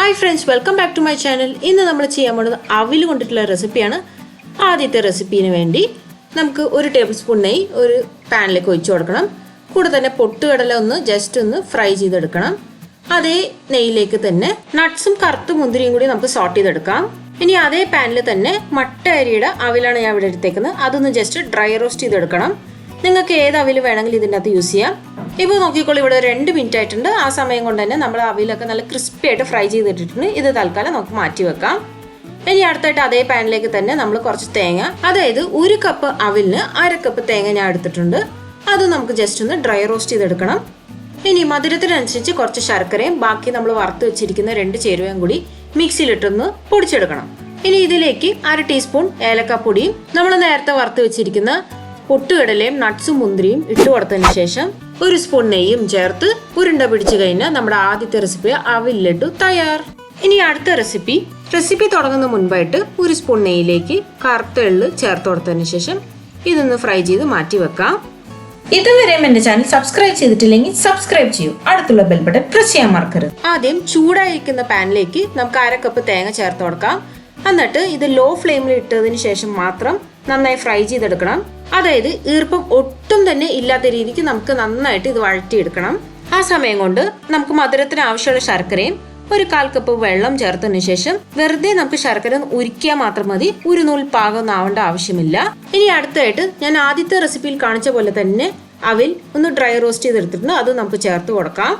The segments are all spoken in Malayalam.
Hi friends, welcome back to my channel. ഇന്ന് നമ്മൾ ചെയ്യാൻ പോകുന്നത് അവിൽ കൊണ്ടിട്ടുള്ള റെസിപ്പിയാണ്. ആദ്യത്തെ റെസിപ്പിന് വേണ്ടി നമുക്ക് 1 ടേബിൾ സ്പൂൺ നെയ്യ് ഒരു പാനിലേക്ക് ഒഴിച്ചു കൊടുക്കണം. കൂടെ തന്നെ പൊട്ടുകടല ഒന്ന് ജസ്റ്റ് ഒന്ന് ഫ്രൈ ചെയ്തെടുക്കണം. അതേ നെയ്യിലേക്ക് തന്നെ നട്ട്സും കറുത്ത മുന്തിരിയും കൂടി നമുക്ക് സോട്ട് ചെയ്തെടുക്കാം. ഇനി അതേ പാനിൽ തന്നെ മട്ട അരിയുടെ അവിലാണ് ഞാൻ ഇവിടെ എടുത്തേക്കുന്നത്. അതൊന്ന് ജസ്റ്റ് ഡ്രൈ റോസ്റ്റ് ചെയ്തെടുക്കണം. നിങ്ങൾക്ക് ഏത് അവിൽ വേണമെങ്കിലും ഇതിൻ്റെ അകത്ത് യൂസ് ചെയ്യാം. ഇപ്പോൾ നോക്കിക്കോളൂ, ഇവിടെ 2 മിനിറ്റ് ആയിട്ടുണ്ട്. ആ സമയം കൊണ്ട് തന്നെ നമ്മൾ അവിലൊക്കെ നല്ല ക്രിസ്പി ആയിട്ട് ഫ്രൈ ചെയ്തിട്ടിട്ടുണ്ട്. ഇത് തൽക്കാലം നമുക്ക് മാറ്റി വെക്കാം. ഇനി അടുത്തായിട്ട് അതേ പാനിലേക്ക് തന്നെ നമ്മൾ കുറച്ച് തേങ്ങ, അതായത് 1 കപ്പ് അവിലിന് 1/2 കപ്പ് തേങ്ങ ഞാൻ എടുത്തിട്ടുണ്ട്. അത് നമുക്ക് ജസ്റ്റ് ഒന്ന് ഡ്രൈ റോസ്റ്റ് ചെയ്തെടുക്കണം. ഇനി മധുരത്തിനനുസരിച്ച് കുറച്ച് ശർക്കരയും ബാക്കി നമ്മൾ വറുത്ത് വെച്ചിരിക്കുന്ന 2 ചേരുവയും കൂടി മിക്സിയിലിട്ടൊന്ന് പൊടിച്ചെടുക്കണം. ഇനി ഇതിലേക്ക് 1/2 ടീസ്പൂൺ ഏലക്കാപ്പൊടിയും നമ്മൾ നേരത്തെ വറുത്ത് വെച്ചിരിക്കുന്ന പൊട്ടുകടലയും നട്ട്സും മുന്തിരിയും ഇട്ട് കൊടുത്തതിന് ശേഷം 1 സ്പൂൺ നെയ്യും ചേർത്ത് ഉരുണ്ട പിടിച്ചു കഴിഞ്ഞാൽ നമ്മുടെ ആദ്യത്തെ റെസിപ്പി അവിൽ ലഡു തയ്യാർ. ഇനി അടുത്ത റെസിപ്പി തുടങ്ങുന്ന മുൻപായിട്ട് 1 സ്പൂൺ നെയ്യിലേക്ക് കറുത്ത എള്ള് ചേർത്ത് കൊടുത്തതിന് ശേഷം ഇതൊന്ന് ഫ്രൈ ചെയ്ത് മാറ്റി വെക്കാം. ഇതുവരെയും എന്റെ ചാനൽ സബ്സ്ക്രൈബ് ചെയ്തിട്ടില്ലെങ്കിൽ സബ്സ്ക്രൈബ് ചെയ്യൂ. അടുത്തുള്ള ബെൽ ബട്ടൺ പ്രസ് ചെയ്യാൻ മറക്കരുത്. ആദ്യം ചൂടായിരിക്കുന്ന പാനിലേക്ക് നമുക്ക് 1/2 കപ്പ് തേങ്ങ ചേർത്ത് കൊടുക്കാം. എന്നിട്ട് ഇത് ലോ ഫ്ലെയിമിൽ ഇട്ടതിന് ശേഷം മാത്രം നന്നായി ഫ്രൈ ചെയ്തെടുക്കണം. അതായത് ഈർപ്പം ഒട്ടും തന്നെ ഇല്ലാത്ത രീതിക്ക് നമുക്ക് നന്നായിട്ട് ഇത് വഴറ്റിയെടുക്കണം. ആ സമയം കൊണ്ട് നമുക്ക് മധുരത്തിന് ആവശ്യമുള്ള ശർക്കരയും 1/4 കപ്പ് വെള്ളം ചേർത്തതിന് ശേഷം വെറുതെ നമുക്ക് ശർക്കര ഉരുക്കിയാൽ മാത്രം മതി. ഒരു നൂൽ പാകം ആവേണ്ട ആവശ്യമില്ല. ഇനി അടുത്തായിട്ട് ഞാൻ ആദ്യത്തെ റെസിപ്പിയിൽ കാണിച്ച പോലെ തന്നെ അവിൽ ഒന്ന് ഡ്രൈ റോസ്റ്റ് ചെയ്തെടുത്തിട്ടുണ്ട്. അത് നമുക്ക് ചേർത്ത് കൊടുക്കാം.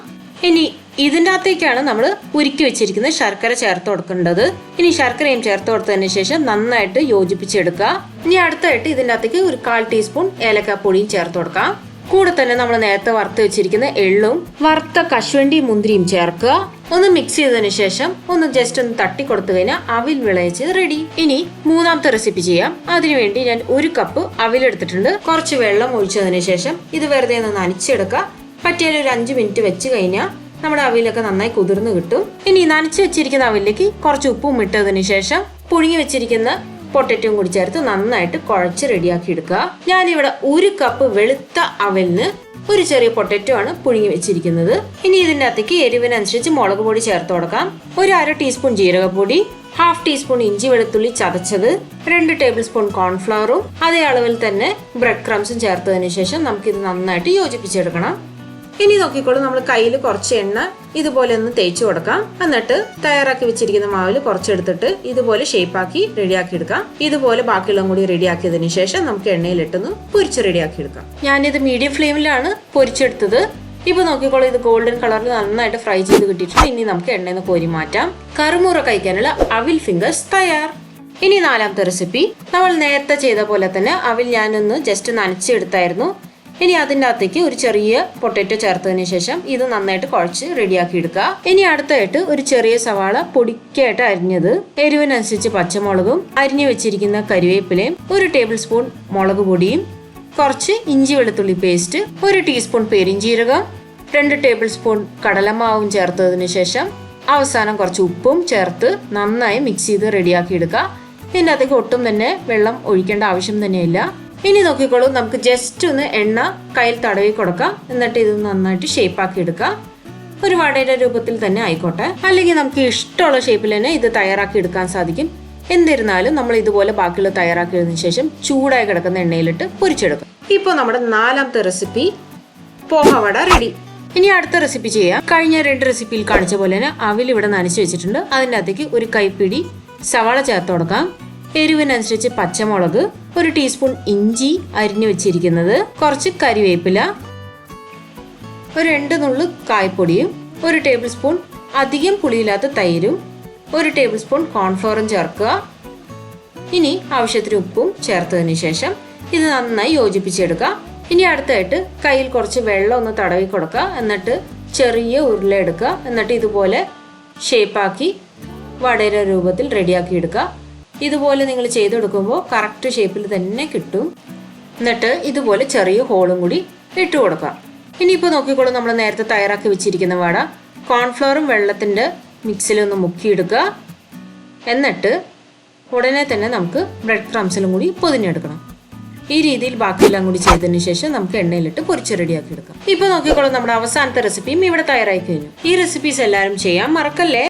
ഇനി ഇതിൻ്റെ അകത്തേക്കാണ് നമ്മൾ ഉരുക്കി വെച്ചിരിക്കുന്ന ശർക്കര ചേർത്ത് കൊടുക്കേണ്ടത്. ഇനി ശർക്കരയും ചേർത്ത് കൊടുത്തതിന് ശേഷം നന്നായിട്ട് യോജിപ്പിച്ചെടുക്കുക. ഇനി അടുത്തായിട്ട് ഇതിൻ്റെ അകത്തേക്ക് 1/4 ടീസ്പൂൺ ഏലക്കാപ്പൊടിയും ചേർത്ത് കൊടുക്കാം. കൂടെ തന്നെ നമ്മൾ നേരത്തെ വറുത്ത് വെച്ചിരിക്കുന്ന എള്ളും വറുത്ത കശുവണ്ടി മുന്തിരിയും ചേർക്കുക. ഒന്ന് മിക്സ് ചെയ്തതിന് ശേഷം ഒന്ന് ജസ്റ്റ് ഒന്ന് തട്ടി കൊടുത്തു കഴിഞ്ഞാൽ അവിൽ വിളയിച്ച് റെഡി. ഇനി മൂന്നാമത്തെ റെസിപ്പി ചെയ്യാം. അതിനുവേണ്ടി ഞാൻ 1 കപ്പ് അവിൽ എടുത്തിട്ടുണ്ട്. കുറച്ച് വെള്ളം ഒഴിച്ചതിന് ശേഷം ഇത് വെറുതെ ഒന്ന് നനച്ചെടുക്കുക. പറ്റിയാൽ ഒരു 5 മിനിറ്റ് വെച്ച് കഴിഞ്ഞാൽ നമ്മുടെ അവിലൊക്കെ നന്നായി കുതിർന്ന് കിട്ടും. ഇനി നനച്ച് വെച്ചിരിക്കുന്ന അവിലേക്ക് കുറച്ച് ഉപ്പും ഇട്ടതിന് ശേഷം പുഴുങ്ങി വെച്ചിരിക്കുന്ന പൊട്ടറ്റോയും കൂടി ചേർത്ത് നന്നായിട്ട് കുഴച്ച് റെഡിയാക്കി എടുക്കുക. ഞാനിവിടെ 1 കപ്പ് വെളുത്ത അവിലിന് ഒരു ചെറിയ പൊട്ടറ്റോ ആണ് പുഴുങ്ങി വെച്ചിരിക്കുന്നത്. ഇനി ഇതിൻ്റെ അകത്തേക്ക് എരിവിനനുസരിച്ച് മുളക് പൊടി ചേർത്ത് കൊടുക്കാം. 1/2 ടീസ്പൂൺ ജീരകപ്പൊടി, 1/2 ടീസ്പൂൺ ഇഞ്ചി വെളുത്തുള്ളി ചതച്ചത്, 2 ടേബിൾ സ്പൂൺ കോൺഫ്ലവറും അതേ അളവിൽ തന്നെ ബ്രെഡ് ക്രംസും ചേർത്തതിന് ശേഷം നമുക്കിത് നന്നായിട്ട് യോജിപ്പിച്ചെടുക്കണം. ഇനി നോക്കിക്കോളൂ, നമ്മൾ കയ്യിൽ കുറച്ച് എണ്ണ ഇതുപോലെ ഒന്ന് തേച്ച് കൊടുക്കാം. എന്നിട്ട് തയ്യാറാക്കി വെച്ചിരിക്കുന്ന മാവിൽ കുറച്ചെടുത്തിട്ട് ഇതുപോലെ ഷേപ്പാക്കി റെഡിയാക്കി എടുക്കാം. ഇതുപോലെ ബാക്കിയുള്ളതും കൂടി റെഡിയാക്കിയതിന് ശേഷം നമുക്ക് എണ്ണയിലിട്ടൊന്ന് പൊരിച്ച് റെഡിയാക്കി എടുക്കാം. ഞാനിത് മീഡിയം ഫ്ലെയിമിലാണ് പൊരിച്ചെടുത്തത്. ഇപ്പൊ നോക്കിക്കോളൂ, ഇത് ഗോൾഡൻ കളറിൽ നന്നായിട്ട് ഫ്രൈ ചെയ്ത് കിട്ടിയിട്ടുണ്ട്. ഇനി നമുക്ക് എണ്ണയിൽ നിന്ന് കോരി മാറ്റാം. കറുമുറ കഴിക്കാനുള്ള അവിൽ ഫിംഗേഴ്സ് തയ്യാർ. ഇനി 4ാമത്തെ റെസിപ്പി നമ്മൾ നേരത്തെ ചെയ്ത പോലെ തന്നെ അവിൽ ഞാനൊന്ന് ജസ്റ്റ് നനച്ചെടുത്തായിരുന്നു. ഇനി അതിൻ്റെ അകത്തേക്ക് ഒരു ചെറിയ പൊട്ടറ്റോ ചേർത്തതിന് ശേഷം ഇത് നന്നായിട്ട് കുഴച്ച് റെഡിയാക്കി എടുക്കുക. ഇനി അടുത്തായിട്ട് ഒരു ചെറിയ സവാള പൊടിക്കായിട്ട് അരിഞ്ഞത്, എരിവിനനുസരിച്ച് പച്ചമുളകും അരിഞ്ഞു വെച്ചിരിക്കുന്ന കരിവേപ്പിലയും 1 ടേബിൾ സ്പൂൺ മുളക് പൊടിയും കുറച്ച് ഇഞ്ചി വെളുത്തുള്ളി പേസ്റ്റ്, 1 ടീസ്പൂൺ പെരിഞ്ജീരകം, 2 ടേബിൾ സ്പൂൺ കടലമാവും ചേർത്തതിന് ശേഷം അവസാനം കുറച്ച് ഉപ്പും ചേർത്ത് നന്നായി മിക്സ് ചെയ്ത് റെഡിയാക്കി എടുക്കുക. ഇതിൻ്റെ അകത്തേക്ക് ഒട്ടും തന്നെ വെള്ളം ഒഴിക്കേണ്ട ആവശ്യം തന്നെയില്ല. ഇനി നോക്കിക്കോളൂ, നമുക്ക് ജസ്റ്റ് ഒന്ന് എണ്ണ കയ്യിൽ തടവി കൊടുക്കാം. എന്നിട്ട് ഇത് നന്നായിട്ട് ഷേപ്പാക്കി എടുക്കാം. ഒരു വടയുടെ രൂപത്തിൽ തന്നെ ആയിക്കോട്ടെ, അല്ലെങ്കിൽ നമുക്ക് ഇഷ്ടമുള്ള ഷേപ്പിൽ തന്നെ ഇത് തയ്യാറാക്കി എടുക്കാൻ സാധിക്കും. എന്നിരുന്നാലും നമ്മൾ ഇതുപോലെ ബാക്കിയുള്ള തയ്യാറാക്കിയതിനു ശേഷം ചൂടായി കിടക്കുന്ന എണ്ണയിലിട്ട് പൊരിച്ചെടുക്കും. ഇപ്പോൾ നമ്മുടെ 4ാമത്തെ റെസിപ്പി പോഹ വട റെഡി. ഇനി അടുത്ത റെസിപ്പി ചെയ്യാം. കഴിഞ്ഞ 2 റെസിപ്പിയിൽ കാണിച്ച പോലെ തന്നെ അവിൽ ഇവിടെ നനച്ച് വെച്ചിട്ടുണ്ട്. അതിൻ്റെ അകത്തേക്ക് 1 കൈപ്പിടി സവാള ചേർത്ത് കൊടുക്കാം. എരിവിനനുസരിച്ച് പച്ചമുളക്, 1 ടീസ്പൂൺ ഇഞ്ചി അരിഞ്ഞു വെച്ചിരിക്കുന്നത്, കുറച്ച് കരിവേപ്പില, ഒരു 2 നുള്ളു കായ്പൊടിയും, 1 ടേബിൾ സ്പൂൺ അധികം പുളിയില്ലാത്ത തൈരും, 1 ടേബിൾ സ്പൂൺ കോൺഫ്ലോറും ചേർക്കുക. ഇനി ആവശ്യത്തിന് ഉപ്പും ചേർത്തതിന് ശേഷം ഇത് നന്നായി യോജിപ്പിച്ചെടുക്കുക. ഇനി അടുത്തായിട്ട് കയ്യിൽ കുറച്ച് വെള്ളം ഒന്ന് തടവി കൊടുക്കുക. എന്നിട്ട് ചെറിയ ഉരുള എടുക്കുക. എന്നിട്ട് ഇതുപോലെ ഷേപ്പാക്കി വടയുടെ രൂപത്തിൽ റെഡിയാക്കി എടുക്കുക. ഇതുപോലെ നിങ്ങൾ ചെയ്തെടുക്കുമ്പോൾ കറക്റ്റ് ഷേപ്പിൽ തന്നെ കിട്ടും. എന്നിട്ട് ഇതുപോലെ ചെറിയ ഹോളും കൂടി ഇട്ട് കൊടുക്കാം. ഇനിയിപ്പോൾ നോക്കിക്കോളൂ, നമ്മൾ നേരത്തെ തയ്യാറാക്കി വെച്ചിരിക്കുന്ന വട കോൺഫ്ലവറും വെള്ളത്തിൻ്റെ മിക്സിലൊന്ന് മുക്കിയെടുക്കുക. എന്നിട്ട് ഉടനെ തന്നെ നമുക്ക് ബ്രെഡ് ക്രംസിലും കൂടി പൊതിഞ്ഞെടുക്കണം. ഈ രീതിയിൽ ബാക്കിയെല്ലാം കൂടി ചെയ്തതിന് ശേഷം നമുക്ക് എണ്ണയിലിട്ട് പൊരിച്ച് റെഡിയാക്കി എടുക്കാം. ഇപ്പോൾ നോക്കിക്കോളൂ, നമ്മുടെ അവസാനത്തെ റെസിപ്പിയും ഇവിടെ തയ്യാറായി കഴിഞ്ഞു. ഈ റെസിപ്പീസ് എല്ലാവരും ചെയ്യാൻ മറക്കല്ലേ.